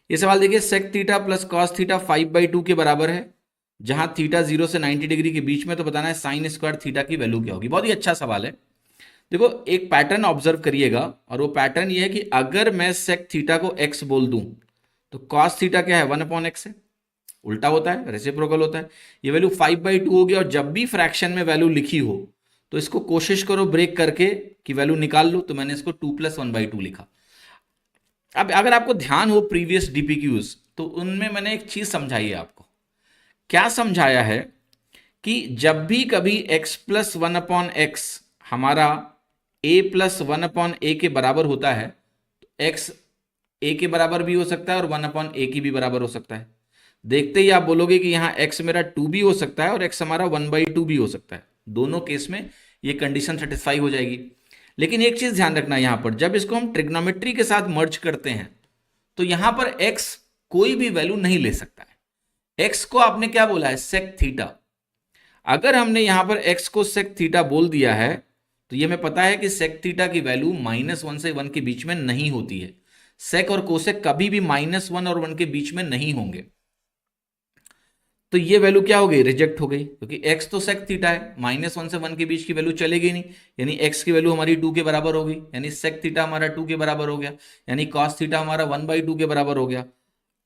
ये सवाल देखिए, sec theta plus cos theta 5/2 के बराबर है, जहां थीटा 0 से 90 डिग्री के बीच में, तो बताना है साइन स्क्वायर थीटा की वैल्यू क्या होगी। बहुत ही अच्छा सवाल है। देखो एक पैटर्न ऑब्जर्व करिएगा, और वो पैटर्न ये है कि अगर मैं सेक थीटा को एक्स बोल दूं तो कॉस थीटा क्या है, 1/x है, उल्टा होता है, रेसिप्रोकल होता है। ये वैल्यू 5/2 होगी, और जब भी फ्रैक्शन में वैल्यू लिखी हो तो इसको कोशिश करो ब्रेक करके कि वैल्यू निकाल लो, तो मैंने इसको 2 + 1/2 लिखा। अब अगर आपको ध्यान हो प्रीवियस डीपीक्यूज, तो उनमें मैंने एक चीज समझाई है आपको। क्या समझाया है कि जब भी कभी x + 1/x हमारा a + 1/a के बराबर होता है, तो x a के बराबर भी हो सकता है और 1/a की भी बराबर हो सकता है। देखते ही आप बोलोगे कि यहां x मेरा 2 भी हो सकता है और x हमारा 1/2 भी हो सकता है। दोनों केस में ये कंडीशन सेटिस्फाई हो जाएगी। लेकिन एक चीज ध्यान रखना, यहां पर जब इसको हम ट्रिग्नोमेट्री के साथ मर्ज करते हैं, तो यहां पर x कोई भी वैल्यू नहीं ले सकता है। x को आपने क्या बोला है, सेक थीटा। अगर हमने यहां पर x को सेक थीटा बोल दिया है, तो ये हमें पता है कि सेक थीटा की वैल्यू -1 से 1 के बीच में नहीं होती है। सेक और कोसेक कभी भी -1 और 1 के बीच में नहीं होंगे। तो ये वैल्यू क्या हो गई, रिजेक्ट हो गई, क्योंकि x तो सेक थीटा है, -1 से 1 के बीच की वैल्यू चलेगी नहीं। यानी x की वैल्यू हमारी 2 के बराबर होगी, यानी सेक थीटा हमारा 2 के बराबर हो गया, यानी कॉस थीटा हमारा 1/2 के बराबर हो गया।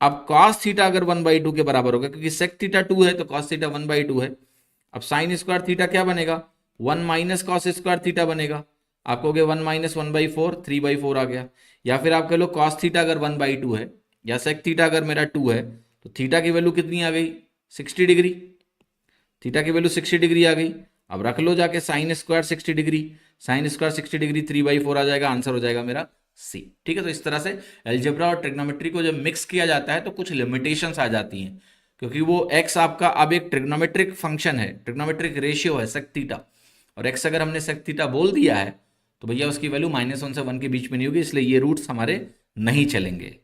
अब कॉस थीटा अगर 1/2 के बराबर होगा, क्योंकि सेक थीटा 2 है तो कॉस थीटा 1/2 है। अब साइन स्क्वायर थीटा क्या बनेगा, 1 - कॉस स्क्वायर थीटा बनेगा। आप कहोगे 1 - 1/4, 3/4 आ गया। या फिर आप कह लो कॉस थीटा अगर 1/2 है, या सेक थीटा अगर मेरा 2 है, तो थीटा की वैल्यू कितनी आ गई, 60 डिग्री। थीटा की वैल्यू 60 डिग्री आ गई। अब रख लो जाके sine square 60 degree, sine square 60 degree 3/4 आ जाएगा, आंसर हो जाएगा मेरा सी। ठीक है, तो इस तरह से एल्जेब्रा और ट्रिग्नोमेट्री को जब मिक्स किया जाता है तो कुछ लिमिटेशंस आ जाती हैं, क्योंकि वो x आपका अब एक ट्रिग्नोमेट्रिक फंक्शन है, ट्रिग्नोमेट्रिक रेशियो है सेक थीटा, और x अगर हमने सेक थीटा बोल दिया है तो भैया उसकी वैल्यू -1 से 1 के बीच में नहीं होगी, इसलिए ये रूट्स हमारे नहीं चलेंगे।